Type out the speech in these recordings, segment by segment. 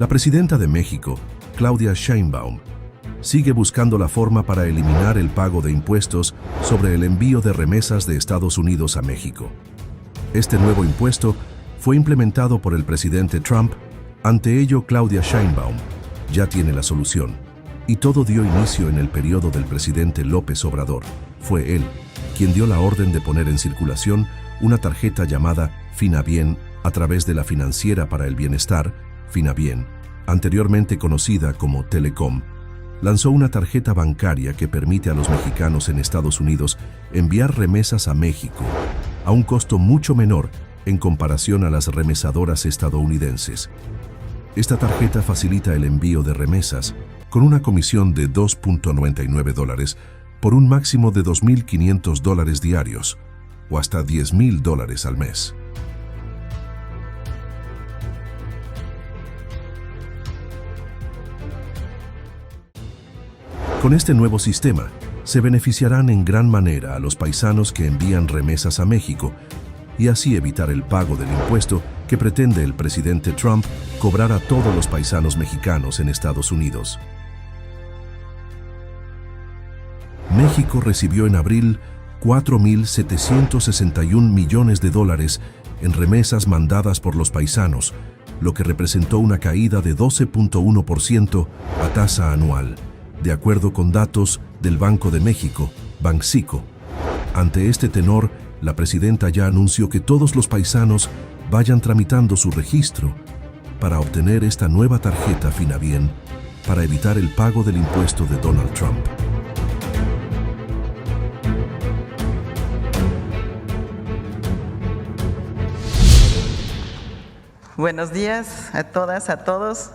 La presidenta de México, Claudia Sheinbaum, sigue buscando la forma para eliminar el pago de impuestos sobre el envío de remesas de Estados Unidos a México. Este nuevo impuesto fue implementado por el presidente Trump. Ante ello, Claudia Sheinbaum ya tiene la solución. Y todo dio inicio en el periodo del presidente López Obrador. Fue él quien dio la orden de poner en circulación una tarjeta llamada Finabien a través de la Financiera para el Bienestar, Finabien, anteriormente conocida como Telecom. Lanzó una tarjeta bancaria que permite a los mexicanos en Estados Unidos enviar remesas a México a un costo mucho menor en comparación a las remesadoras estadounidenses. Esta tarjeta facilita el envío de remesas con una comisión de $2.99 por un máximo de $2.500 diarios o hasta $10,000 al mes. Con este nuevo sistema, se beneficiarán en gran manera a los paisanos que envían remesas a México y así evitar el pago del impuesto que pretende el presidente Trump cobrar a todos los paisanos mexicanos en Estados Unidos. México recibió en abril $4.761 millones en remesas mandadas por los paisanos, lo que representó una caída de 12.1% a tasa anual, de acuerdo con datos del Banco de México, Banxico. Ante este tenor, la presidenta ya anunció que todos los paisanos vayan tramitando su registro para obtener esta nueva tarjeta Finabien para evitar el pago del impuesto de Donald Trump. Buenos días a todas, a todos.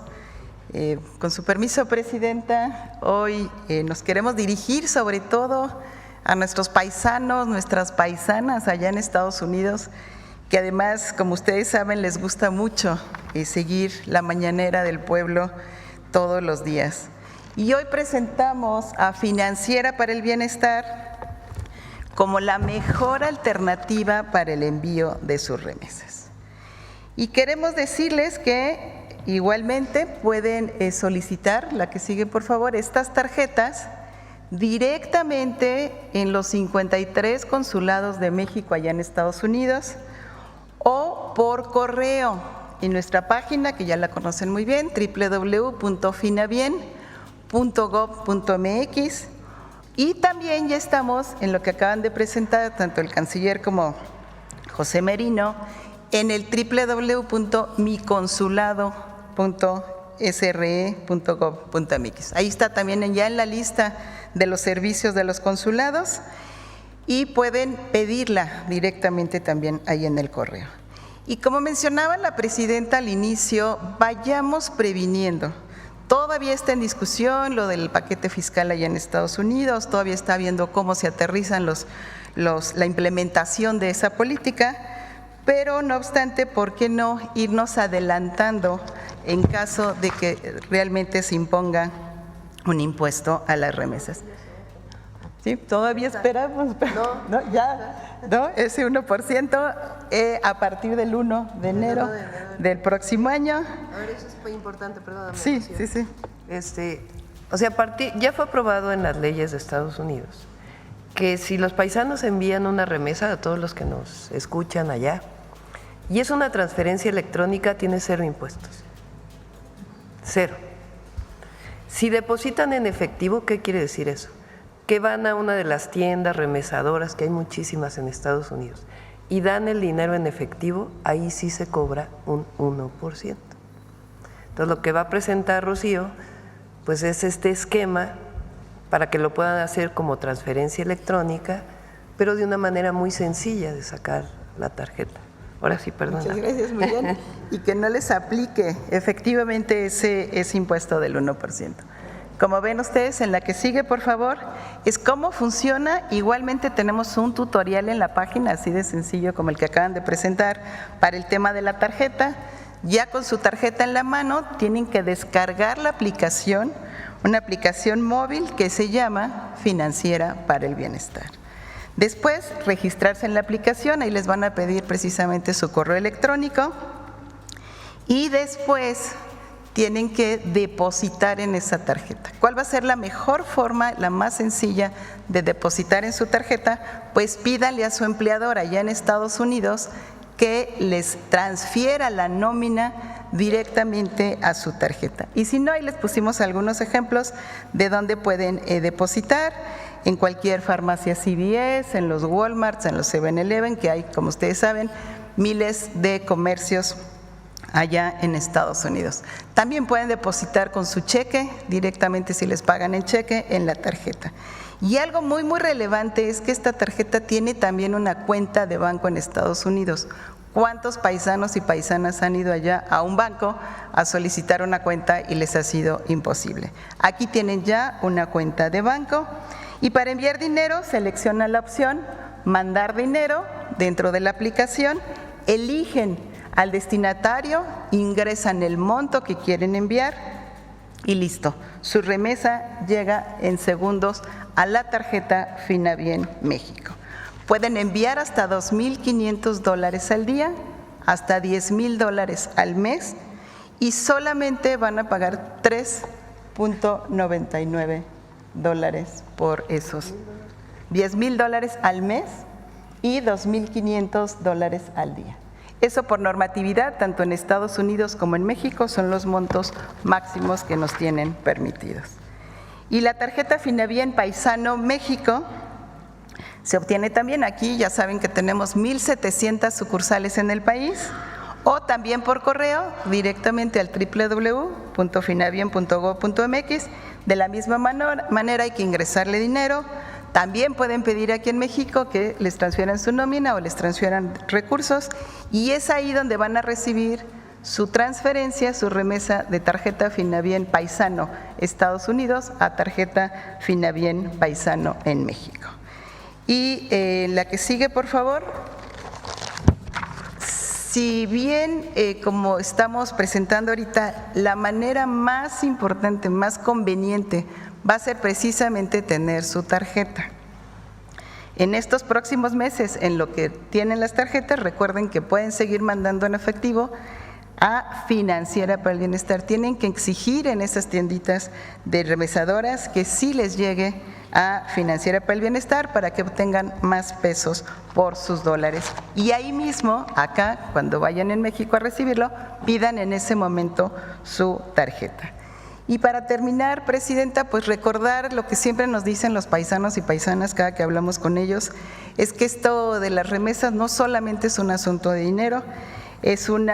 Con su permiso, Presidenta, hoy nos queremos dirigir sobre todo a nuestros paisanos, nuestras paisanas allá en Estados Unidos, que además, como ustedes saben, les gusta mucho seguir la mañanera del pueblo todos los días. Y hoy presentamos a Financiera para el Bienestar como la mejor alternativa para el envío de sus remesas. Y queremos decirles que igualmente pueden solicitar, la que sigue por favor, estas tarjetas directamente en los 53 consulados de México allá en Estados Unidos o por correo en nuestra página, que ya la conocen muy bien, www.finabien.gov.mx, y también ya estamos en lo que acaban de presentar tanto el canciller como José Merino, en el www.miconsulado.sre.gov.mx. Ahí está también ya en la lista de los servicios de los consulados y pueden pedirla directamente también ahí en el correo. Y como mencionaba la presidenta al inicio, vayamos previniendo. Todavía está en discusión lo del paquete fiscal allá en Estados Unidos, todavía está viendo cómo se aterrizan la implementación de esa política. Pero no obstante, ¿por qué no irnos adelantando en caso de que realmente se imponga un impuesto a las remesas? ¿Sí? ¿Todavía esperamos? No, ya, ¿no? Ese 1% a partir del 1 de enero del próximo año. A ver, eso es muy importante, perdóname. Sí. O sea, ya fue aprobado en las leyes de Estados Unidos que si los paisanos envían una remesa a todos los que nos escuchan allá, y es una transferencia electrónica, tiene 0 impuestos. 0. Si depositan en efectivo, ¿qué quiere decir eso? Que van a una de las tiendas remesadoras, que hay muchísimas en Estados Unidos, y dan el dinero en efectivo, ahí sí se cobra un 1%. Entonces, lo que va a presentar Rocío, pues es este esquema para que lo puedan hacer como transferencia electrónica, pero de una manera muy sencilla de sacar la tarjeta. Ahora sí, perdón. Muchas gracias, Miguel. Y que no les aplique efectivamente ese impuesto del 1%. Como ven ustedes, en la que sigue, por favor, es cómo funciona. Igualmente tenemos un tutorial en la página, así de sencillo como el que acaban de presentar, para el tema de la tarjeta. Ya con su tarjeta en la mano, tienen que descargar la aplicación, una aplicación móvil que se llama Financiera para el Bienestar. Después, registrarse en la aplicación, ahí les van a pedir precisamente su correo electrónico y después tienen que depositar en esa tarjeta. ¿Cuál va a ser la mejor forma, la más sencilla de depositar en su tarjeta? Pues pídale a su empleador allá en Estados Unidos que les transfiera la nómina directamente a su tarjeta. Y si no, ahí les pusimos algunos ejemplos de dónde pueden depositar, en cualquier farmacia CVS, en los Walmarts, en los 7-Eleven, que hay, como ustedes saben, miles de comercios allá en Estados Unidos. También pueden depositar con su cheque, directamente si les pagan en cheque, en la tarjeta. Y algo muy relevante es que esta tarjeta tiene también una cuenta de banco en Estados Unidos. ¿Cuántos paisanos y paisanas han ido allá a un banco a solicitar una cuenta y les ha sido imposible? Aquí tienen ya una cuenta de banco y para enviar dinero seleccionan la opción mandar dinero dentro de la aplicación, eligen al destinatario, ingresan el monto que quieren enviar y listo. Su remesa llega en segundos a la tarjeta Finabien México. Pueden enviar hasta $2,500 al día, hasta $10,000 al mes y solamente van a pagar $3.99 por esos $10,000 al mes y $2,500 al día. Eso por normatividad, tanto en Estados Unidos como en México, son los montos máximos que nos tienen permitidos. Y la tarjeta Finabien Paisano México se obtiene también aquí, ya saben que tenemos 1,700 sucursales en el país, o también por correo directamente al www.finabien.gov.mx. De la misma manera hay que ingresarle dinero. También pueden pedir aquí en México que les transfieran su nómina o les transfieran recursos y es ahí donde van a recibir su transferencia, su remesa de tarjeta Finabien Paisano Estados Unidos a tarjeta Finabien Paisano en México. Y la que sigue, por favor. Si bien, como estamos presentando ahorita, la manera más importante, más conveniente, va a ser precisamente tener su tarjeta. En estos próximos meses, en lo que tienen las tarjetas, recuerden que pueden seguir mandando en efectivo a Financiera para el Bienestar. Tienen que exigir en esas tienditas de remesadoras que sí les llegue a Financiera para el Bienestar para que obtengan más pesos por sus dólares. Y ahí mismo, acá, cuando vayan en México a recibirlo, pidan en ese momento su tarjeta. Y para terminar, Presidenta, pues recordar lo que siempre nos dicen los paisanos y paisanas cada que hablamos con ellos, es que esto de las remesas no solamente es un asunto de dinero, es un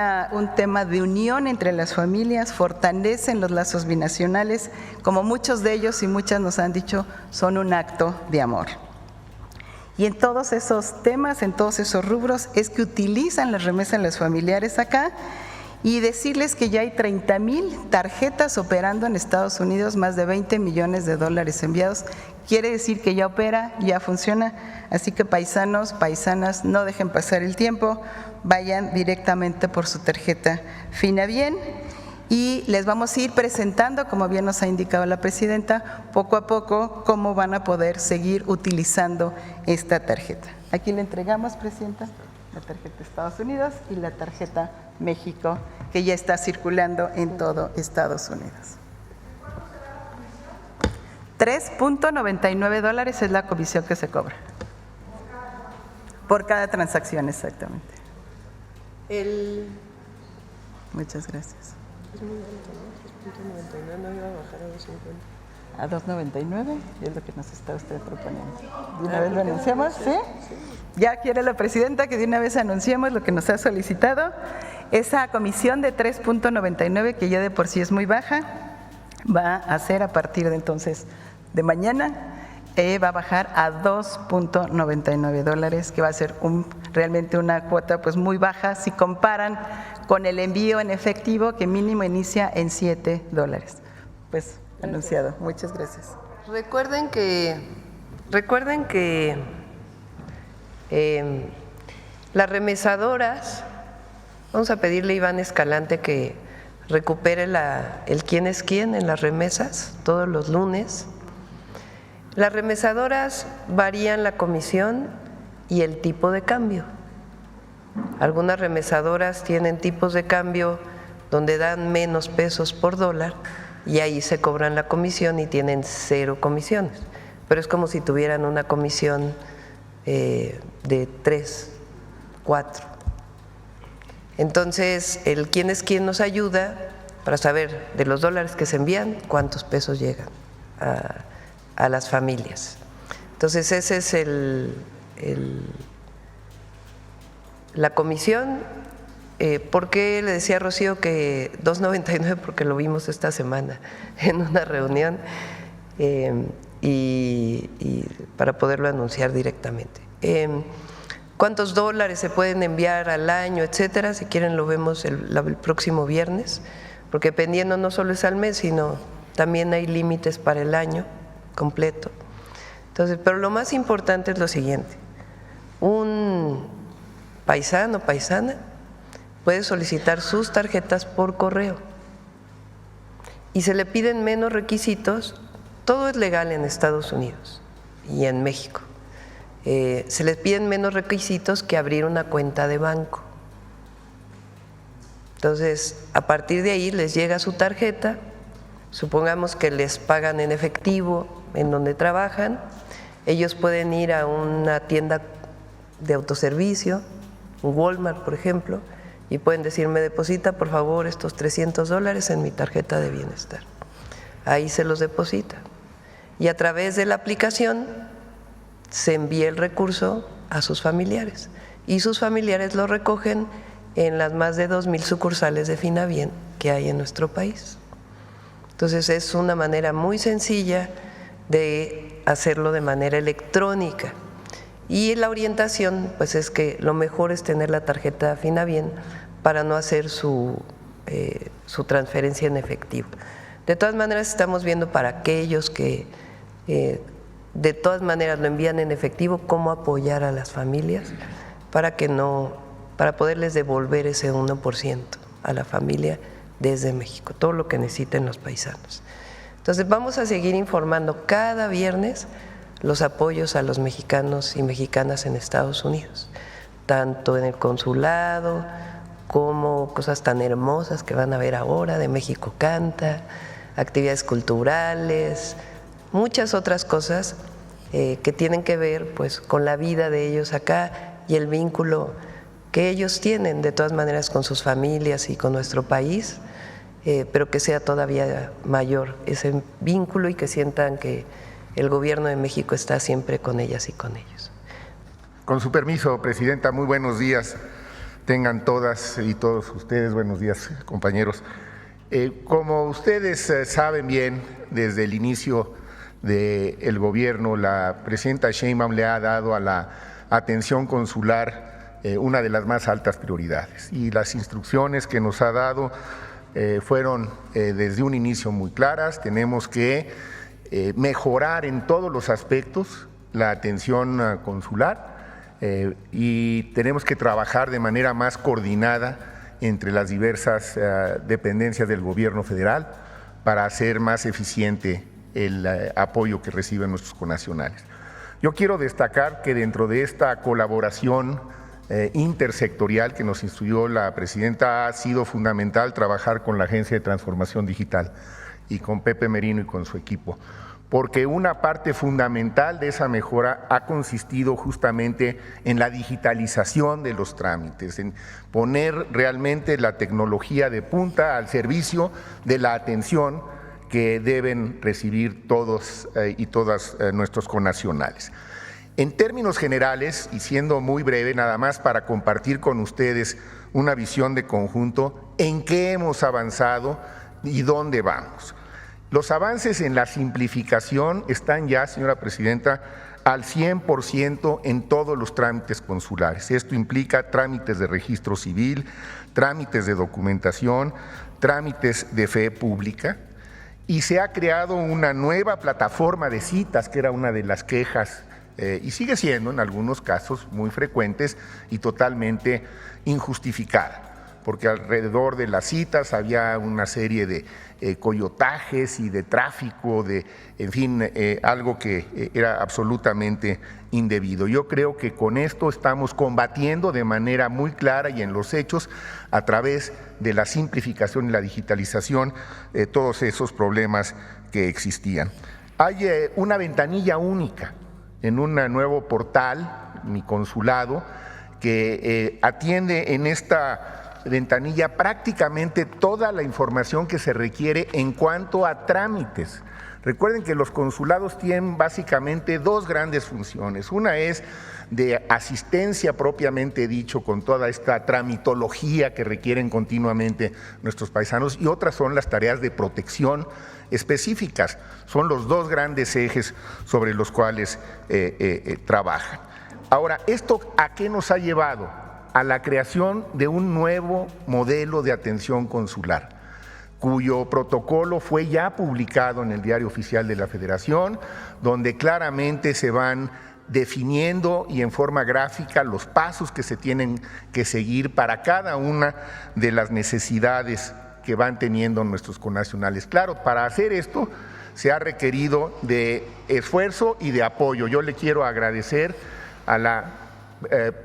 tema de unión entre las familias, fortalecen los lazos binacionales, como muchos de ellos y muchas nos han dicho, son un acto de amor. Y en todos esos temas, en todos esos rubros, es que utilizan las remesas las familiares acá. Y decirles que ya hay 30,000 tarjetas operando en Estados Unidos, más de $20 millones enviados. Quiere decir que ya opera, ya funciona. Así que paisanos, paisanas, no dejen pasar el tiempo, vayan directamente por su tarjeta Finabien y les vamos a ir presentando, como bien nos ha indicado la Presidenta, poco a poco cómo van a poder seguir utilizando esta tarjeta. Aquí le entregamos, Presidenta, la tarjeta Estados Unidos y la tarjeta México, que ya está circulando en todo Estados Unidos. $3.99 es la comisión que se cobra. Por cada transacción, exactamente. Muchas gracias. A $2.99 es lo que nos está usted proponiendo. ¿De una vez lo anunciamos? ¿Sí? Ya quiere la Presidenta que de una vez anunciemos lo que nos ha solicitado. Esa comisión de $3.99, que ya de por sí es muy baja, va a ser a partir de entonces de mañana, va a bajar a $2.99, que va a ser realmente una cuota pues muy baja si comparan con el envío en efectivo que mínimo inicia en $7. Pues anunciado. Muchas gracias. Recuerden que las remesadoras, vamos a pedirle a Iván Escalante que recupere el quién es quién en las remesas todos los lunes. Las remesadoras varían la comisión y el tipo de cambio. Algunas remesadoras tienen tipos de cambio donde dan menos pesos por dólar y ahí se cobran la comisión y tienen 0 comisiones. Pero es como si tuvieran una comisión de 3, 4. Entonces, el quién es quién nos ayuda para saber de los dólares que se envían, cuántos pesos llegan a las familias. Entonces, ese es la comisión. ¿Por qué le decía a Rocío que 2.99? Porque lo vimos esta semana en una reunión y para poderlo anunciar directamente. ¿Cuántos dólares se pueden enviar al año, etcétera? Si quieren lo vemos el próximo viernes, porque dependiendo no solo es al mes, sino también hay límites para el año completo. Entonces, pero lo más importante es lo siguiente: un paisano, paisana, puede solicitar sus tarjetas por correo y se le piden menos requisitos. Todo es legal en Estados Unidos y en México. Se les piden menos requisitos que abrir una cuenta de banco. Entonces, a partir de ahí les llega su tarjeta, supongamos que les pagan en efectivo en donde trabajan, ellos pueden ir a una tienda de autoservicio, un Walmart por ejemplo, y pueden decir: me deposita por favor estos $300 en mi tarjeta de bienestar. Ahí se los deposita y a través de la aplicación se envía el recurso a sus familiares y sus familiares lo recogen en las más de 2,000 sucursales de Finabien que hay en nuestro país. Entonces es una manera muy sencilla de hacerlo de manera electrónica y la orientación pues es que lo mejor es tener la tarjeta Finabien para no hacer su transferencia en efectivo. De todas maneras estamos viendo para aquellos que de todas maneras lo envían en efectivo, cómo apoyar a las familias para poderles devolver ese 1% a la familia desde México, todo lo que necesiten los paisanos. Entonces vamos a seguir informando cada viernes los apoyos a los mexicanos y mexicanas en Estados Unidos, tanto en el consulado como cosas tan hermosas que van a ver ahora de México Canta, actividades culturales, muchas otras cosas que tienen que ver pues con la vida de ellos acá y el vínculo que ellos tienen de todas maneras con sus familias y con nuestro país, pero que sea todavía mayor ese vínculo y que sientan que el gobierno de México está siempre con ellas y con ellos. Con su permiso, Presidenta, muy buenos días. Tengan todas y todos ustedes, buenos días, compañeros. Como ustedes saben bien, desde el inicio del gobierno, la presidenta Sheinbaum le ha dado a la atención consular una de las más altas prioridades. Y las instrucciones que nos ha dado fueron desde un inicio muy claras. Tenemos que mejorar en todos los aspectos la atención consular y tenemos que trabajar de manera más coordinada entre las diversas dependencias del gobierno federal para hacer más eficiente el apoyo que reciben nuestros connacionales. Yo quiero destacar que dentro de esta colaboración intersectorial que nos instruyó la presidenta ha sido fundamental trabajar con la Agencia de Transformación Digital y con Pepe Merino y con su equipo, porque una parte fundamental de esa mejora ha consistido justamente en la digitalización de los trámites, en poner realmente la tecnología de punta al servicio de la atención que deben recibir todos y todas nuestros connacionales. En términos generales, y siendo muy breve, nada más para compartir con ustedes una visión de conjunto, en qué hemos avanzado y dónde vamos. Los avances en la simplificación están ya, señora Presidenta, al 100% en todos los trámites consulares. Esto implica trámites de registro civil, trámites de documentación, trámites de fe pública, y se ha creado una nueva plataforma de citas, que era una de las quejas y sigue siendo en algunos casos muy frecuentes y totalmente injustificada. porque alrededor de las citas había una serie de coyotajes y de tráfico, en fin, algo que era absolutamente indebido. Yo creo que con esto estamos combatiendo de manera muy clara y en los hechos, a través de la simplificación y la digitalización, todos esos problemas que existían. Hay una ventanilla única en un nuevo portal, Mi Consulado, que atiende en esta ventanilla prácticamente toda la información que se requiere en cuanto a trámites. Recuerden que los consulados tienen básicamente dos grandes funciones. Una es de asistencia propiamente dicho, con toda esta tramitología que requieren continuamente nuestros paisanos, y otras son las tareas de protección específicas. Son los dos grandes ejes sobre los cuales trabajan. Ahora, ¿esto a qué nos ha llevado? A la creación de un nuevo modelo de atención consular, cuyo protocolo fue ya publicado en el Diario Oficial de la Federación, donde claramente se van definiendo y en forma gráfica los pasos que se tienen que seguir para cada una de las necesidades que van teniendo nuestros connacionales. Claro, para hacer esto se ha requerido de esfuerzo y de apoyo. Yo le quiero agradecer a la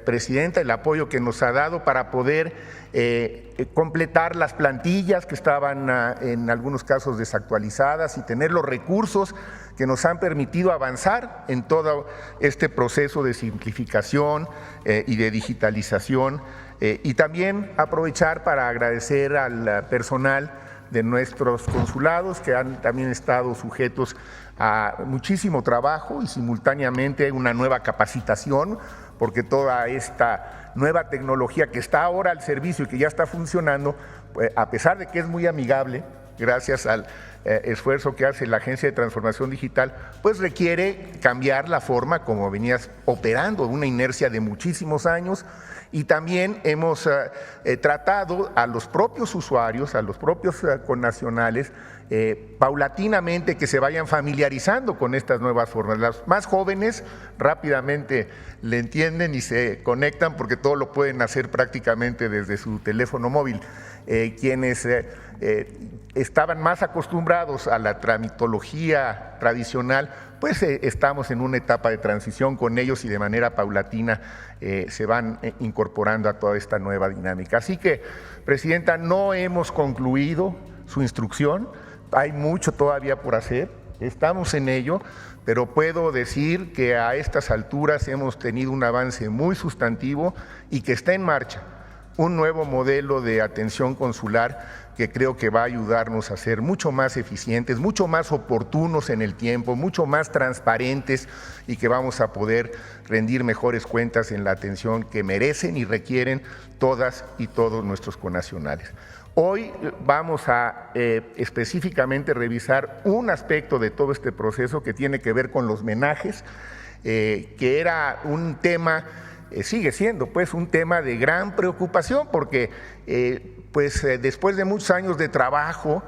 presidenta el apoyo que nos ha dado para poder completar las plantillas que estaban en algunos casos desactualizadas y tener los recursos que nos han permitido avanzar en todo este proceso de simplificación y de digitalización, y también aprovechar para agradecer al personal de nuestros consulados que han también estado sujetos a muchísimo trabajo y simultáneamente una nueva capacitación, porque toda esta nueva tecnología que está ahora al servicio y que ya está funcionando, pues, a pesar de que es muy amigable, gracias al esfuerzo que hace la Agencia de Transformación Digital, pues requiere cambiar la forma como venías operando, una inercia de muchísimos años. Y también hemos tratado a los propios usuarios, a los propios connacionales, paulatinamente que se vayan familiarizando con estas nuevas formas. Los más jóvenes rápidamente le entienden y se conectan porque todo lo pueden hacer prácticamente desde su teléfono móvil. Quienes estaban más acostumbrados a la tramitología tradicional, pues estamos en una etapa de transición con ellos y de manera paulatina se van incorporando a toda esta nueva dinámica. Así que, Presidenta, no hemos concluido su instrucción, hay mucho todavía por hacer, estamos en ello, pero puedo decir que a estas alturas hemos tenido un avance muy sustantivo y que está en marcha un nuevo modelo de atención consular que creo que va a ayudarnos a ser mucho más eficientes, mucho más oportunos en el tiempo, mucho más transparentes, y que vamos a poder rendir mejores cuentas en la atención que merecen y requieren todas y todos nuestros connacionales. Hoy vamos a específicamente revisar un aspecto de todo este proceso que tiene que ver con los menajes, que era un tema, sigue siendo pues un tema de gran preocupación, porque después de muchos años de trabajo,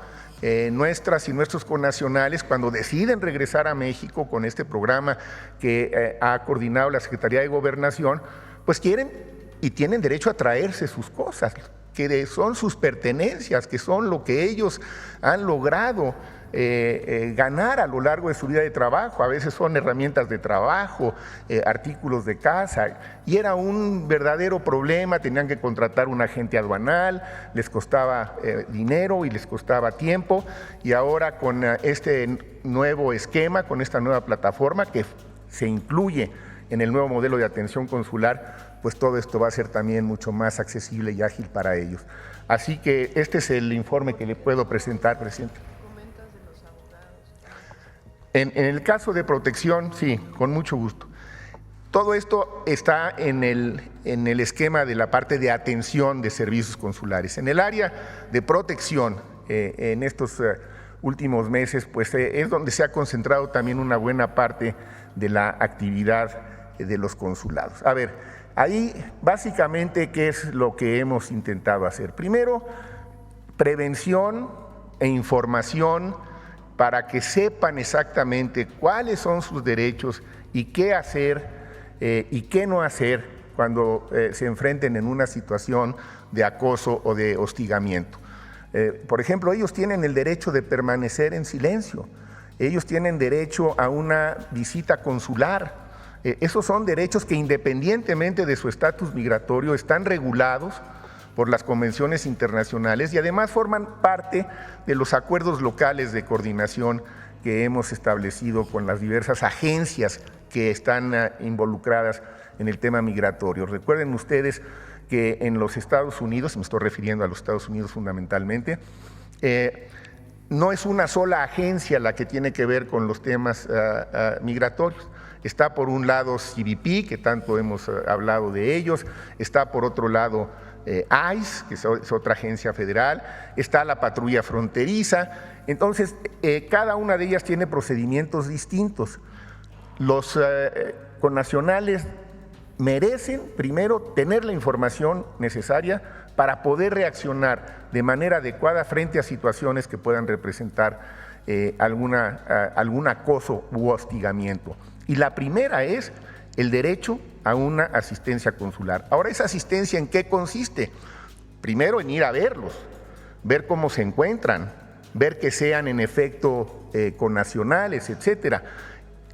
nuestras y nuestros connacionales, cuando deciden regresar a México con este programa que ha coordinado la Secretaría de Gobernación, pues quieren y tienen derecho a traerse sus cosas, que son sus pertenencias, que son lo que ellos han logrado ganar a lo largo de su vida de trabajo. A veces son herramientas de trabajo, artículos de casa, y era un verdadero problema. Tenían que contratar un agente aduanal, les costaba dinero y les costaba tiempo, y ahora con este nuevo esquema, con esta nueva plataforma que se incluye en el nuevo modelo de atención consular, pues todo esto va a ser también mucho más accesible y ágil para ellos. Así que este es el informe que le puedo presentar, presidente. En el caso de protección, sí, con mucho gusto. Todo esto está en el esquema de la parte de atención de servicios consulares. En el área de protección, en estos últimos meses, pues es donde se ha concentrado también una buena parte de la actividad de los consulados. A ver, ahí básicamente, ¿qué es lo que hemos intentado hacer? Primero, prevención e información para que sepan exactamente cuáles son sus derechos y qué hacer y qué no hacer cuando se enfrenten en una situación de acoso o de hostigamiento. Por ejemplo, ellos tienen el derecho de permanecer en silencio, ellos tienen derecho a una visita consular. Esos son derechos que, independientemente de su estatus migratorio, están regulados por las convenciones internacionales y además forman parte de los acuerdos locales de coordinación que hemos establecido con las diversas agencias que están involucradas en el tema migratorio. Recuerden ustedes que en los Estados Unidos, me estoy refiriendo a los Estados Unidos fundamentalmente, no es una sola agencia la que tiene que ver con los temas migratorios. Está por un lado CBP, que tanto hemos hablado de ellos, está por otro lado ICE, que es otra agencia federal, está la patrulla fronteriza. Entonces, cada una de ellas tiene procedimientos distintos. Los connacionales merecen, primero, tener la información necesaria para poder reaccionar de manera adecuada frente a situaciones que puedan representar algún acoso u hostigamiento. Y la primera es el derecho a una asistencia consular. Ahora, ¿esa asistencia en qué consiste? Primero, en ir a verlos, ver cómo se encuentran, ver que sean en efecto connacionales, etcétera.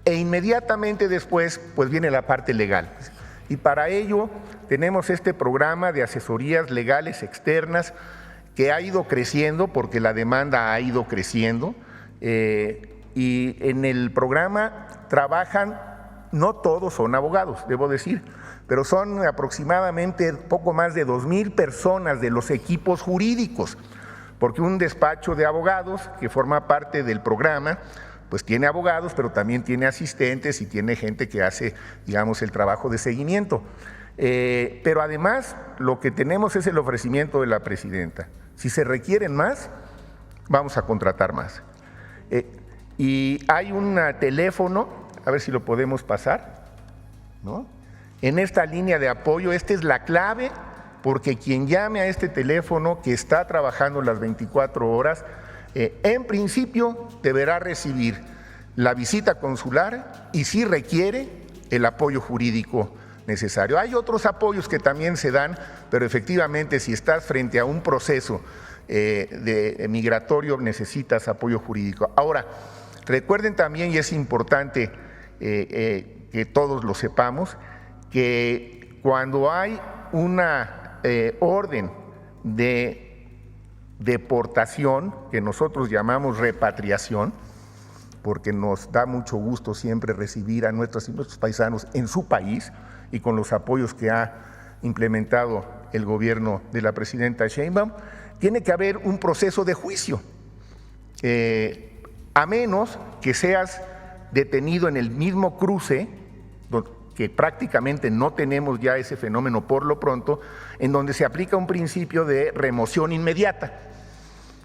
E inmediatamente después, pues viene la parte legal. Y para ello tenemos este programa de asesorías legales externas que ha ido creciendo porque la demanda ha ido creciendo. Y en el programa trabajan, no todos son abogados, debo decir, pero son aproximadamente poco más de 2,000 personas de los equipos jurídicos, porque un despacho de abogados que forma parte del programa, pues tiene abogados, pero también tiene asistentes y tiene gente que hace, digamos, el trabajo de seguimiento. Pero además, lo que tenemos es el ofrecimiento de la presidenta. Si se requieren más, vamos a contratar más. Y hay un teléfono, a ver si lo podemos pasar, ¿no? En esta línea de apoyo, esta es la clave, porque quien llame a este teléfono que está trabajando las 24 horas, en principio deberá recibir la visita consular y si requiere el apoyo jurídico necesario. Hay otros apoyos que también se dan, pero efectivamente si estás frente a un proceso migratorio necesitas apoyo jurídico. Ahora, recuerden también, y es importante que todos lo sepamos, que cuando hay una orden de deportación, que nosotros llamamos repatriación, porque nos da mucho gusto siempre recibir a nuestros paisanos en su país y con los apoyos que ha implementado el gobierno de la presidenta Sheinbaum, tiene que haber un proceso de juicio, a menos que seas detenido en el mismo cruce, que prácticamente no tenemos ya ese fenómeno por lo pronto, en donde se aplica un principio de remoción inmediata.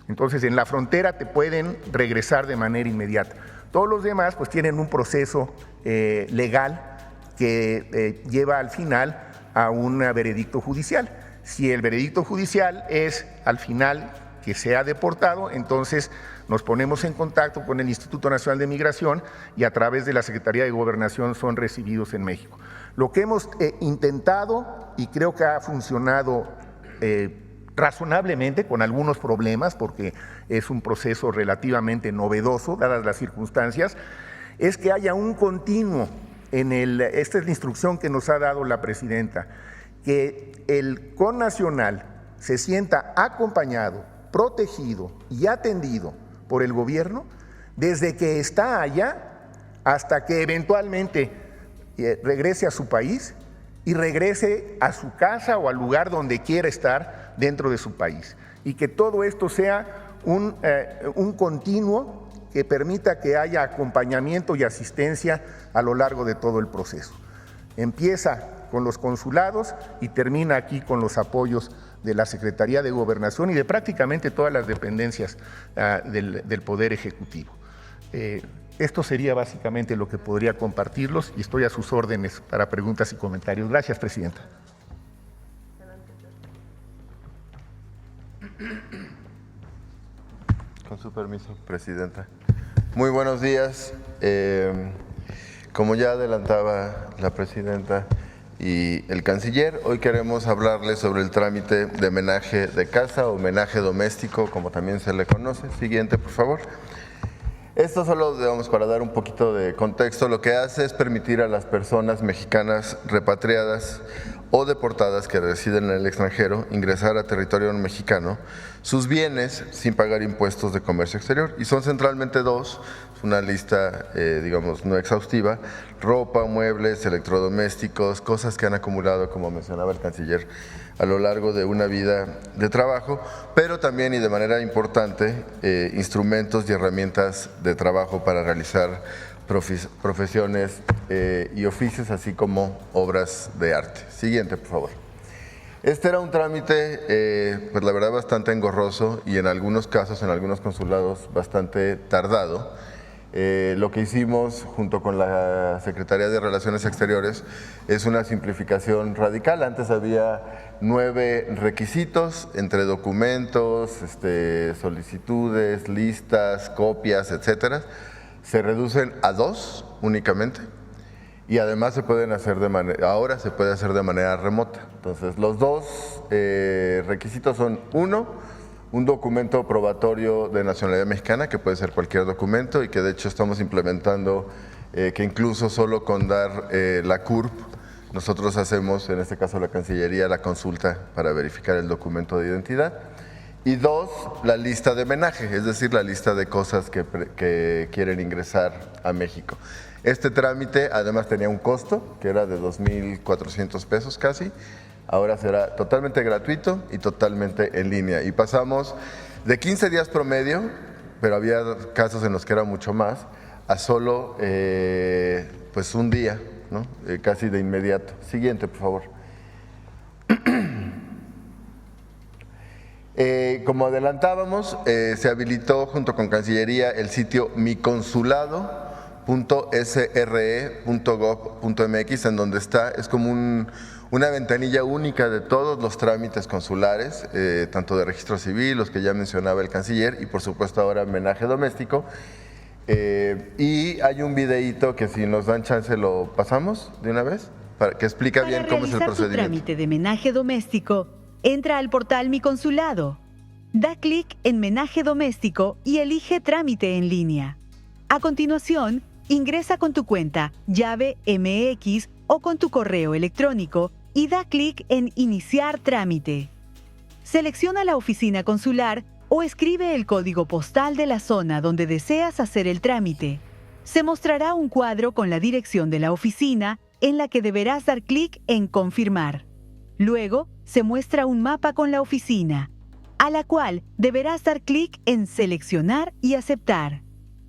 Entonces, en la frontera te pueden regresar de manera inmediata. Todos los demás pues tienen un proceso legal que lleva al final a un veredicto judicial. Si el veredicto judicial es al final que sea deportado, entonces nos ponemos en contacto con el Instituto Nacional de Migración y a través de la Secretaría de Gobernación son recibidos en México. Lo que hemos intentado, y creo que ha funcionado razonablemente, con algunos problemas, porque es un proceso relativamente novedoso, dadas las circunstancias, es que haya un continuo esta es la instrucción que nos ha dado la presidenta, que el connacional se sienta acompañado, protegido y atendido por el gobierno desde que está allá hasta que eventualmente regrese a su país y regrese a su casa o al lugar donde quiera estar dentro de su país. Y que todo esto sea un continuo que permita que haya acompañamiento y asistencia a lo largo de todo el proceso. Empieza con los consulados y termina aquí con los apoyos de la Secretaría de Gobernación y de prácticamente todas las dependencias del Poder Ejecutivo. Esto sería básicamente lo que podría compartirlos y estoy a sus órdenes para preguntas y comentarios. Gracias, Presidenta. Con su permiso, Presidenta. Muy buenos días. Como ya adelantaba la Presidenta, y el canciller. Hoy queremos hablarles sobre el trámite de homenaje de casa o homenaje doméstico, como también se le conoce. Siguiente, por favor. Esto solo, digamos, para dar un poquito de contexto, lo que hace es permitir a las personas mexicanas repatriadas o deportadas que residen en el extranjero ingresar a territorio mexicano sus bienes sin pagar impuestos de comercio exterior. Y son centralmente dos, una lista, digamos, no exhaustiva: ropa, muebles, electrodomésticos, cosas que han acumulado, como mencionaba el canciller, a lo largo de una vida de trabajo, pero también, y de manera importante, instrumentos y herramientas de trabajo para realizar profesiones y oficios, así como obras de arte. Siguiente, por favor. Este era un trámite, pues la verdad, bastante engorroso y en algunos casos, en algunos consulados, bastante tardado. Lo que hicimos junto con la Secretaría de Relaciones Exteriores es una simplificación radical. Antes había 9 requisitos entre documentos, solicitudes, listas, copias, etcétera. Se reducen a 2 únicamente y además ahora se puede hacer de manera remota. Entonces, los 2 requisitos son: 1, un documento probatorio de nacionalidad mexicana, que puede ser cualquier documento y que de hecho estamos implementando, que incluso solo con dar la CURP, nosotros hacemos, en este caso la Cancillería, la consulta para verificar el documento de identidad. Y 2, la lista de homenaje, es decir, la lista de cosas que quieren ingresar a México. Este trámite además tenía un costo que era de 2,400 pesos casi. Ahora será totalmente gratuito y totalmente en línea. Y pasamos de 15 días promedio, pero había casos en los que era mucho más, a solo pues un día, ¿no? Casi de inmediato. Siguiente, por favor. Como adelantábamos, se habilitó junto con Cancillería el sitio miconsulado.sre.gov.mx, en donde es como una ventanilla única de todos los trámites consulares, tanto de registro civil, los que ya mencionaba el canciller, y por supuesto ahora homenaje doméstico. Y hay un videíto que, si nos dan chance, lo pasamos de una vez, que explica bien cómo es el procedimiento. Para realizar tu trámite de homenaje doméstico, entra al portal Mi Consulado, da clic en Homenaje doméstico y elige Trámite en línea. A continuación, ingresa con tu cuenta llave MX o con tu correo electrónico y da clic en Iniciar trámite. Selecciona la oficina consular o escribe el código postal de la zona donde deseas hacer el trámite. Se mostrará un cuadro con la dirección de la oficina en la que deberás dar clic en Confirmar. Luego, se muestra un mapa con la oficina, a la cual deberás dar clic en Seleccionar y Aceptar.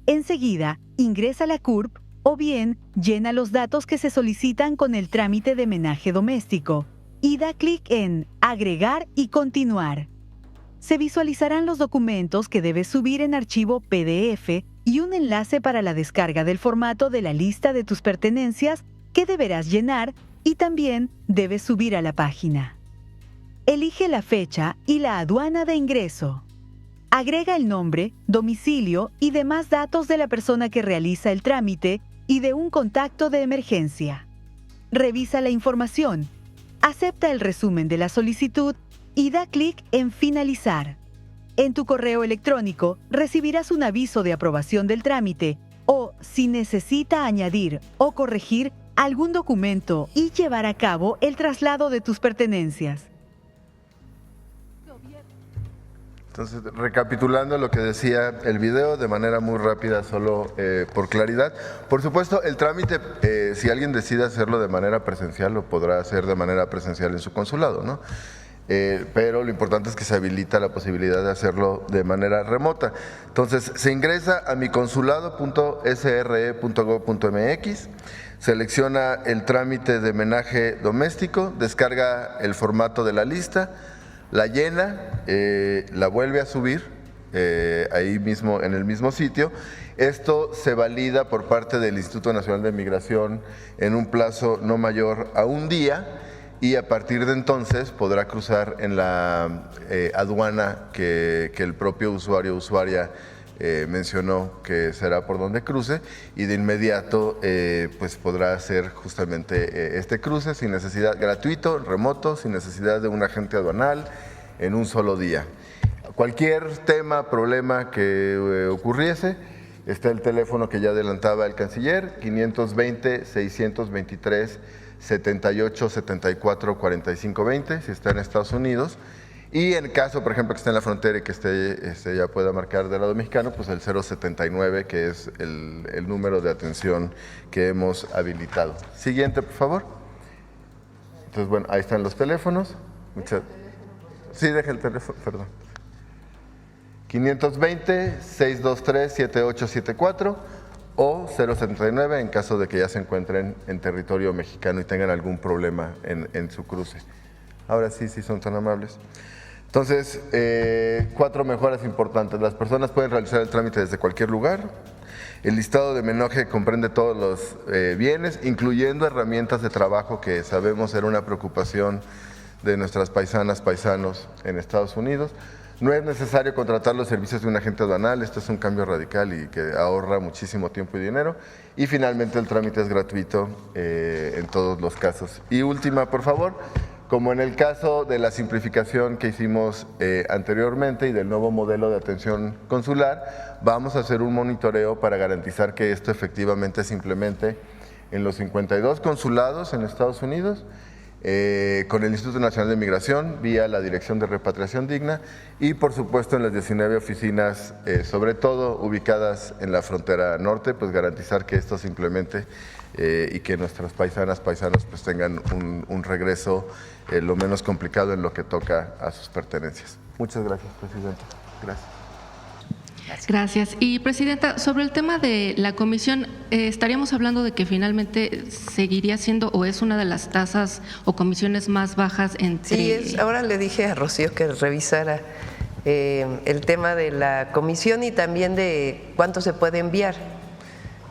Enseguida, ingresa la CURP o bien llena los datos que se solicitan con el trámite de homenaje doméstico y da clic en Agregar y Continuar. Se visualizarán los documentos que debes subir en archivo PDF y un enlace para la descarga del formato de la lista de tus pertenencias que deberás llenar y también debes subir a la página. Elige la fecha y la aduana de ingreso. Agrega el nombre, domicilio y demás datos de la persona que realiza el trámite y de un contacto de emergencia. Revisa la información, acepta el resumen de la solicitud y da clic en Finalizar. En tu correo electrónico recibirás un aviso de aprobación del trámite o, si necesita añadir o corregir algún documento y llevar a cabo el traslado de tus pertenencias. Entonces, recapitulando lo que decía el video de manera muy rápida, solo por claridad. Por supuesto, el trámite, si alguien decide hacerlo de manera presencial, lo podrá hacer de manera presencial en su consulado, ¿no? Pero lo importante es que se habilita la posibilidad de hacerlo de manera remota. Entonces, se ingresa a miconsulado.sre.gov.mx, selecciona el trámite de homenaje doméstico, descarga el formato de la lista, la llena, la vuelve a subir ahí mismo en el mismo sitio. Esto se valida por parte del Instituto Nacional de Migración en un plazo no mayor a un día y a partir de entonces podrá cruzar en la aduana que el propio usuario o usuaria mencionó que será por donde cruce y de inmediato pues podrá hacer justamente este cruce sin necesidad, gratuito, remoto, sin necesidad de un agente aduanal, en un solo día. Cualquier tema, problema que ocurriese, está el teléfono que ya adelantaba el canciller, 520-623-7874-4520, si está en Estados Unidos. Y en caso, por ejemplo, que esté en la frontera y que ya pueda marcar del lado mexicano, pues el 079, que es el número de atención que hemos habilitado. Siguiente, por favor. Entonces, bueno, ahí están los teléfonos. Sí, deje el teléfono, perdón. 520-623-7874 o 079 en caso de que ya se encuentren en territorio mexicano y tengan algún problema en su cruce. Ahora sí son tan amables. Entonces, 4 mejoras importantes. Las personas pueden realizar el trámite desde cualquier lugar. El listado de menaje comprende todos los bienes, incluyendo herramientas de trabajo que sabemos era una preocupación de nuestras paisanas, paisanos en Estados Unidos. No es necesario contratar los servicios de un agente aduanal, esto es un cambio radical y que ahorra muchísimo tiempo y dinero. Y finalmente el trámite es gratuito en todos los casos. Y última, por favor. Como en el caso de la simplificación que hicimos anteriormente y del nuevo modelo de atención consular, vamos a hacer un monitoreo para garantizar que esto efectivamente se implemente en los 52 consulados en Estados Unidos, con el Instituto Nacional de Migración, vía la Dirección de Repatriación Digna y por supuesto en las 19 oficinas, sobre todo ubicadas en la frontera norte, pues garantizar que esto se implemente y que nuestras paisanas, paisanos pues tengan un regreso lo menos complicado en lo que toca a sus pertenencias. Muchas gracias, Presidenta. Gracias. Gracias. Y Presidenta, sobre el tema de la comisión, estaríamos hablando de que finalmente seguiría siendo o es una de las tasas o comisiones más bajas entre… Sí, ahora le dije a Rocío que revisara el tema de la comisión y también de cuánto se puede enviar,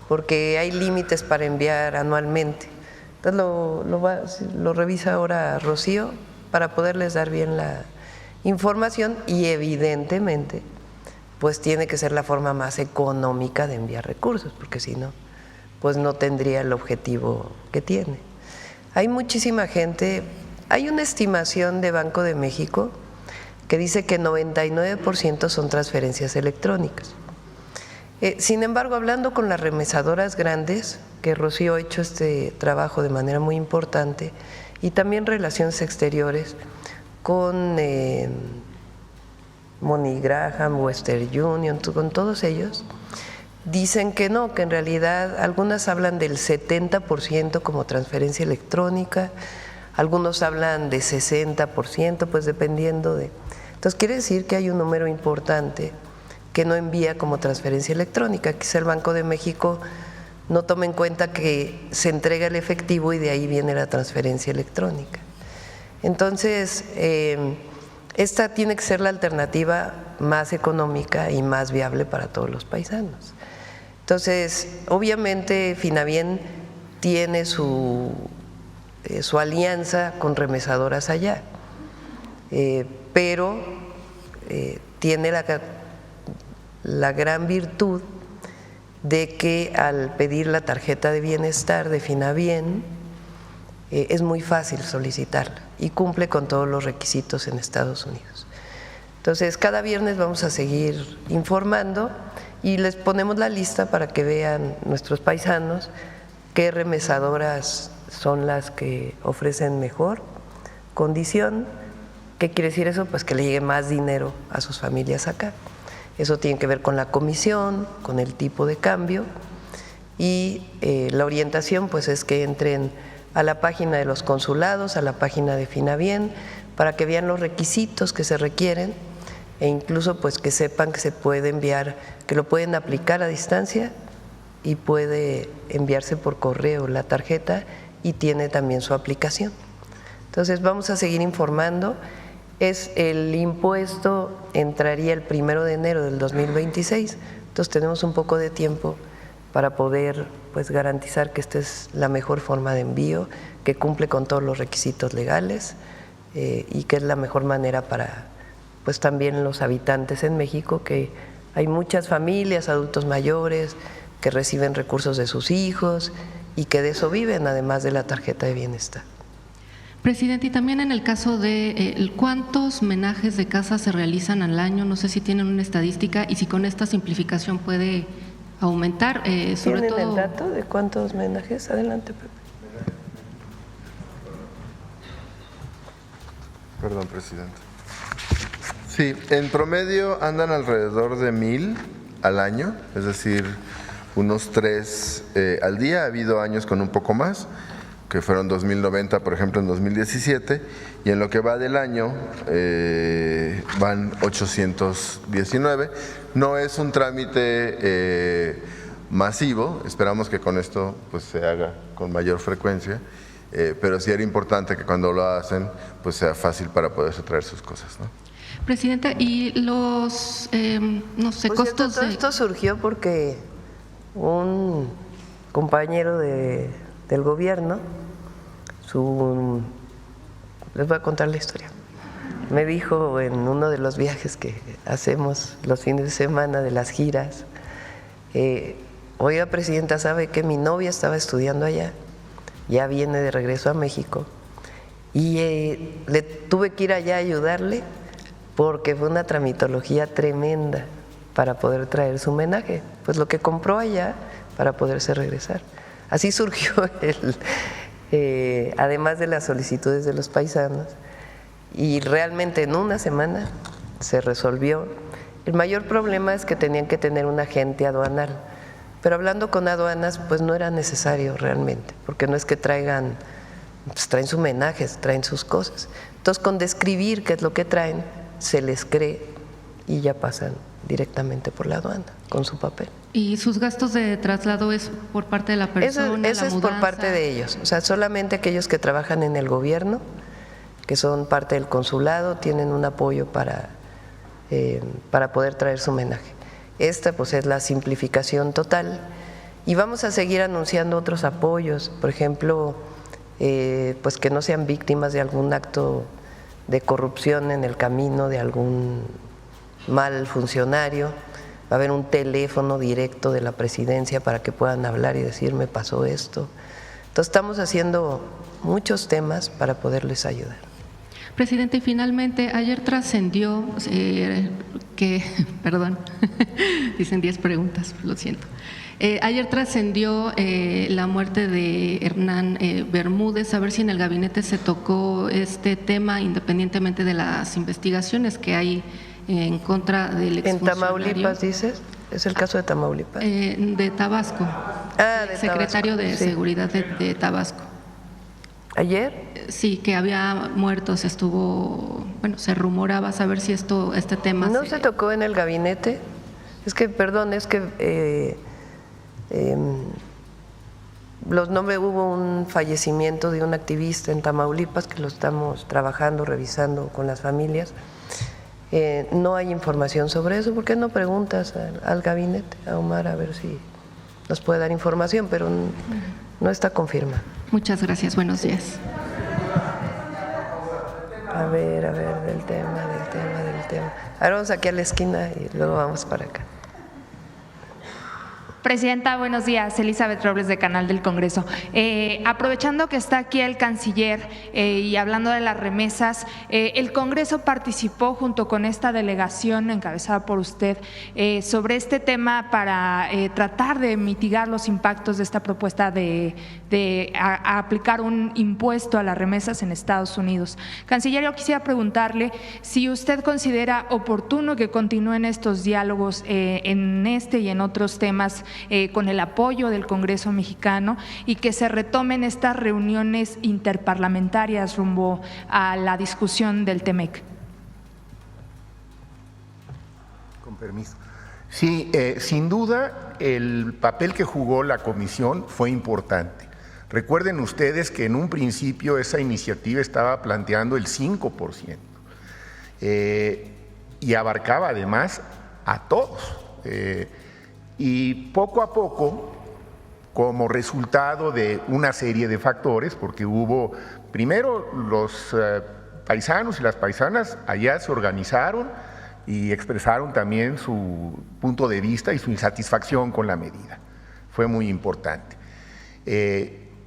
porque hay límites para enviar anualmente. Entonces lo revisa ahora Rocío para poderles dar bien la información y evidentemente pues tiene que ser la forma más económica de enviar recursos, porque si no, pues no tendría el objetivo que tiene. Hay muchísima gente, hay una estimación de Banco de México que dice que 99% son transferencias electrónicas. Sin embargo, hablando con las remesadoras grandes, que Rocío ha hecho este trabajo de manera muy importante, y también Relaciones Exteriores con MoneyGram, Western Union, con todos ellos, dicen que no, que en realidad algunas hablan del 70% como transferencia electrónica, algunos hablan de 60%, pues dependiendo de… Entonces quiere decir que hay un número importante que no envía como transferencia electrónica. Quizá el Banco de México no toma en cuenta que se entrega el efectivo y de ahí viene la transferencia electrónica. Entonces, esta tiene que ser la alternativa más económica y más viable para todos los paisanos. Entonces, obviamente, Finabien tiene su alianza con remesadoras allá, pero tiene la gran virtud de que al pedir la tarjeta de bienestar de Finabien es muy fácil solicitarla y cumple con todos los requisitos en Estados Unidos. Entonces, cada viernes vamos a seguir informando y les ponemos la lista para que vean nuestros paisanos qué remesadoras son las que ofrecen mejor condición. ¿Qué quiere decir eso? Pues que le llegue más dinero a sus familias acá. Eso tiene que ver con la comisión, con el tipo de cambio y la orientación pues es que entren a la página de los consulados, a la página de Finabien, para que vean los requisitos que se requieren e incluso pues que sepan que se puede enviar, que lo pueden aplicar a distancia y puede enviarse por correo la tarjeta y tiene también su aplicación. Entonces vamos a seguir informando. El impuesto entraría el 1 de enero del 2026, entonces tenemos un poco de tiempo para poder pues garantizar que esta es la mejor forma de envío, que cumple con todos los requisitos legales y que es la mejor manera para pues también los habitantes en México que Hay muchas familias, adultos mayores, que reciben recursos de sus hijos y que de eso viven, además de la tarjeta de bienestar. Presidente, y también en el caso de ¿cuántos menajes de casa se realizan al año? No sé si tienen una estadística y si con esta simplificación puede aumentar. Sobre ¿Tienen todo el dato de cuántos menajes? Adelante, Pepe. Perdón, presidente. Sí, en promedio andan alrededor de 1,000 al año, es decir, unos 3 al día. Ha habido años con un poco más, que fueron 2,090, por ejemplo, en 2017, y en lo que va del año van 819. No es un trámite masivo, esperamos que con esto pues se haga con mayor frecuencia, pero sí era importante que cuando lo hacen pues sea fácil para poderse traer sus cosas, ¿no? Presidenta, y los, no sé, Por costos cierto, todo esto surgió porque un compañero del gobierno, les voy a contar la historia, me dijo en uno de los viajes que hacemos los fines de semana de las giras, oiga, presidenta, ¿sabe que mi novia estaba estudiando allá? Ya viene de regreso a México y le tuve que ir allá a ayudarle porque fue una tramitología tremenda para poder traer su homenaje, pues lo que compró allá para poderse regresar. Así surgió además de las solicitudes de los paisanos, y realmente en una semana se resolvió. El mayor problema es que tenían que tener un agente aduanal, pero hablando con aduanas pues no era necesario realmente, porque no es que traigan, pues traen sus homenajes, traen sus cosas. Entonces con describir qué es lo que traen, se les cree y ya pasan directamente por la aduana con su papel. ¿Y sus gastos de traslado es por parte de la persona? Eso es por parte de ellos, o sea, solamente aquellos que trabajan en el gobierno, que son parte del consulado, tienen un apoyo para poder traer su homenaje. Esta pues es la simplificación total y vamos a seguir anunciando otros apoyos, por ejemplo, pues que no sean víctimas de algún acto de corrupción en el camino, de algún mal funcionario. Va a haber un teléfono directo de la presidencia para que puedan hablar y decir me pasó esto. Entonces estamos haciendo muchos temas para poderles ayudar. Presidente, y finalmente ayer trascendió que, perdón, dicen 10 preguntas, lo siento. Ayer trascendió la muerte de Hernán Bermúdez, a ver si en el gabinete se tocó este tema independientemente de las investigaciones que hay en contra del exfuncionario. ¿En Tamaulipas dices? ¿Es el caso de Tamaulipas? De Tabasco. De secretario Tabasco, de sí. Seguridad de Tabasco. ¿Ayer? Sí, que había muerto, se rumoraba, saber si este tema… ¿No se tocó en el gabinete? Es que, perdón, es que los nombres, hubo un fallecimiento de un activista en Tamaulipas que lo estamos trabajando, revisando con las familias. No hay información sobre eso. ¿Por qué no preguntas al gabinete, a Omar, a ver si nos puede dar información? Pero no está confirmada. Muchas gracias, buenos días. A ver, del tema. Ahora vamos aquí a la esquina y luego vamos para acá. Presidenta, buenos días. Elizabeth Robles, de Canal del Congreso. Aprovechando que está aquí el canciller y hablando de las remesas, el Congreso participó junto con esta delegación encabezada por usted sobre este tema para tratar de mitigar los impactos de esta propuesta de aplicar un impuesto a las remesas en Estados Unidos. Canciller, yo quisiera preguntarle si usted considera oportuno que continúen estos diálogos en este y en otros temas con el apoyo del Congreso mexicano y que se retomen estas reuniones interparlamentarias rumbo a la discusión del TEMEC. Con permiso. Sí, sin duda el papel que jugó la comisión fue importante. Recuerden ustedes que en un principio esa iniciativa estaba planteando el 5% y abarcaba además a todos. Y poco a poco, como resultado de una serie de factores, porque hubo, primero los paisanos y las paisanas allá se organizaron, y expresaron también su punto de vista y su insatisfacción con la medida. Fue muy importante.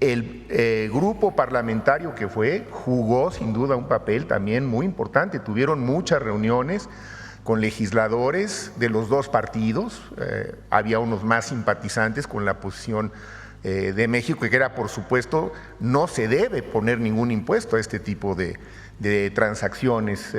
El grupo parlamentario que jugó sin duda un papel también muy importante. Tuvieron muchas reuniones con legisladores de los dos partidos. Había unos más simpatizantes con la posición de México, que era, por supuesto, no se debe poner ningún impuesto a este tipo de transacciones,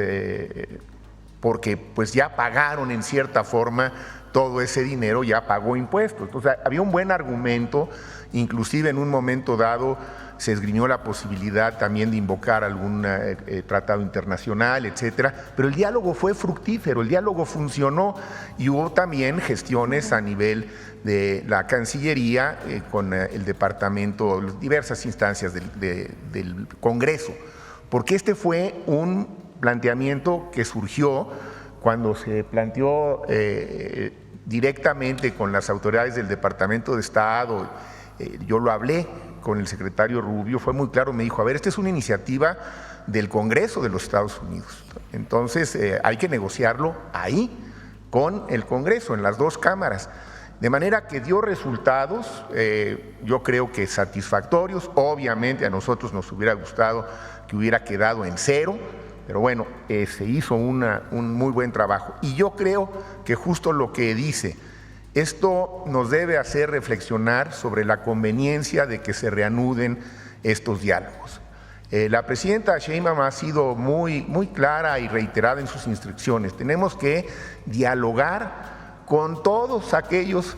porque pues ya pagaron en cierta forma todo ese dinero, ya pagó impuestos. Entonces había un buen argumento, inclusive en un momento dado se esgrimió la posibilidad también de invocar algún tratado internacional, etcétera, pero el diálogo fue fructífero, el diálogo funcionó y hubo también gestiones a nivel de la Cancillería con el departamento, diversas instancias del Congreso, porque este fue un planteamiento que surgió cuando se planteó directamente con las autoridades del Departamento de Estado. Yo lo hablé con el secretario Rubio, fue muy claro, me dijo, a ver, esta es una iniciativa del Congreso de los Estados Unidos, entonces hay que negociarlo ahí con el Congreso, en las dos cámaras, de manera que dio resultados, yo creo que satisfactorios. Obviamente a nosotros nos hubiera gustado que hubiera quedado en 0, pero bueno, se hizo un muy buen trabajo. Y yo creo que justo lo que dice, esto nos debe hacer reflexionar sobre la conveniencia de que se reanuden estos diálogos. La presidenta Sheinbaum ha sido muy clara y reiterada en sus instrucciones. Tenemos que dialogar con todos aquellos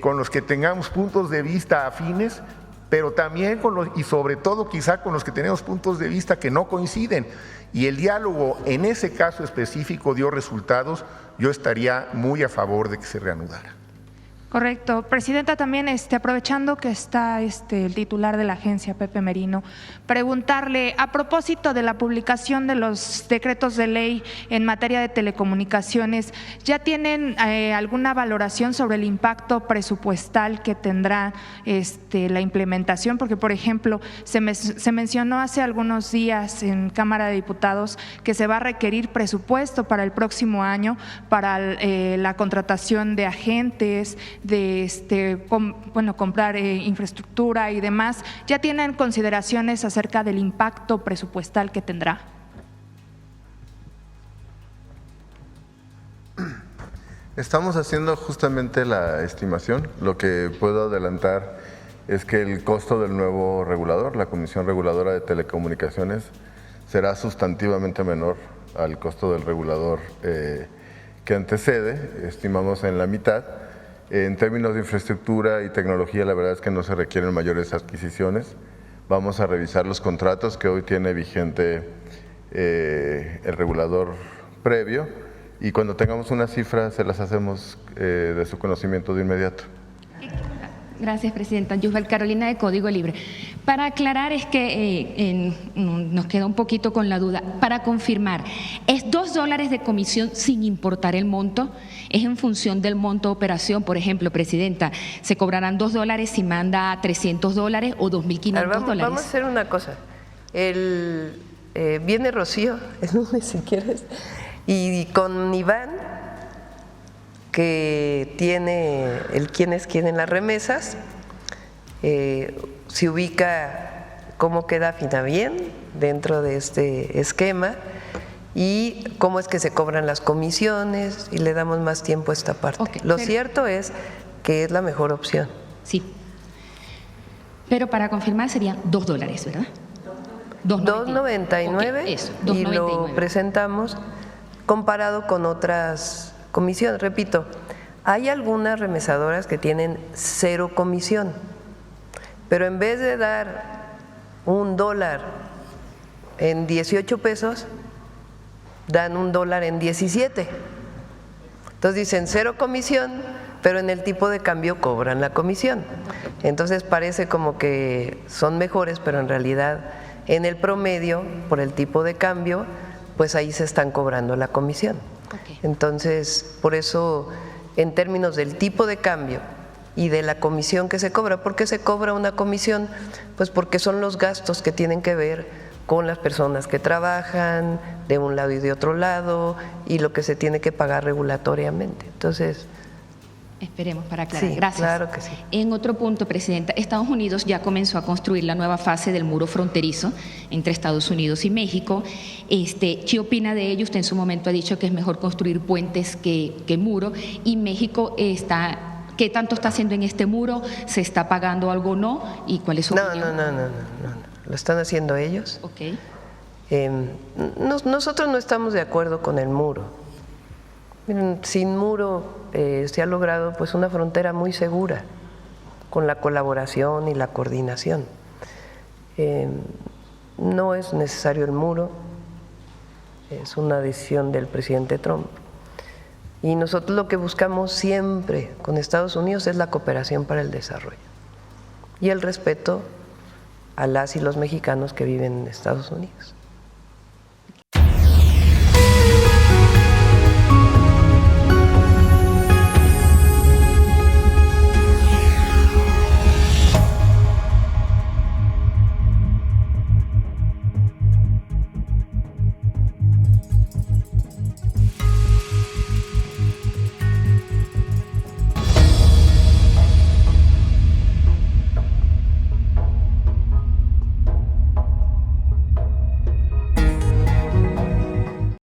con los que tengamos puntos de vista afines, pero también y sobre todo quizá con los que tenemos puntos de vista que no coinciden. Y el diálogo en ese caso específico dio resultados. Yo estaría muy a favor de que se reanudara. Correcto. Presidenta, también aprovechando que está el titular de la agencia, Pepe Merino, preguntarle, a propósito de la publicación de los decretos de ley en materia de telecomunicaciones, ¿ya tienen alguna valoración sobre el impacto presupuestal que tendrá la implementación? Porque, por ejemplo, se mencionó hace algunos días en Cámara de Diputados que se va a requerir presupuesto para el próximo año para la contratación de agentes, de comprar infraestructura y demás. ¿Ya tienen consideraciones acerca del impacto presupuestal que tendrá? Estamos haciendo justamente la estimación. Lo que puedo adelantar es que el costo del nuevo regulador, la Comisión Reguladora de Telecomunicaciones, será sustantivamente menor al costo del regulador que antecede, estimamos en la mitad. En términos de infraestructura y tecnología, la verdad es que no se requieren mayores adquisiciones. Vamos a revisar los contratos que hoy tiene vigente el regulador previo, y cuando tengamos una cifra se las hacemos de su conocimiento de inmediato. Gracias, presidenta. Yusbel Carolina, de Código Libre. Para aclarar, es que nos queda un poquito con la duda. Para confirmar, ¿es $2 de comisión sin importar el monto? ¿Es en función del monto de operación? Por ejemplo, presidenta, ¿se cobrarán $2 si manda $300 o $2.500? Vamos a hacer una cosa. Viene Rocío el lunes, si quieres, y con Iván, que tiene el quién es quién en las remesas, se ubica cómo queda Finabien dentro de este esquema y cómo es que se cobran las comisiones, y le damos más tiempo a esta parte. Okay, Lo cierto es que es la mejor opción. Sí, pero para confirmar serían $2, ¿verdad? $2.99, okay, eso, y lo presentamos comparado con otras comisiones. Repito, hay algunas remesadoras que tienen 0 comisión, pero en vez de dar $1 en 18 pesos, dan $1 en 17. Entonces dicen 0 comisión, pero en el tipo de cambio cobran la comisión. Entonces parece como que son mejores, pero en realidad en el promedio, por el tipo de cambio, pues ahí se están cobrando la comisión. Okay. Entonces, por eso, en términos del tipo de cambio y de la comisión que se cobra, ¿por qué se cobra una comisión? Pues porque son los gastos que tienen que ver con las personas que trabajan de un lado y de otro lado y lo que se tiene que pagar regulatoriamente. Entonces, esperemos para aclarar. Sí, gracias. claro que sí. En otro punto, Presidenta, Estados Unidos ya comenzó a construir la nueva fase del muro fronterizo entre Estados Unidos y México. ¿Qué opina de ello? Usted en su momento ha dicho que es mejor construir puentes que muro, y México ¿qué tanto está haciendo en este muro? ¿Se está pagando algo o no? ¿Y cuál es su opinión? No. Lo están haciendo ellos. Ok. Nosotros no estamos de acuerdo con el muro. Miren, sin muro se ha logrado pues una frontera muy segura, con la colaboración y la coordinación. No es necesario el muro, es una decisión del presidente Trump. Y nosotros lo que buscamos siempre con Estados Unidos es la cooperación para el desarrollo y el respeto a las y los mexicanos que viven en Estados Unidos.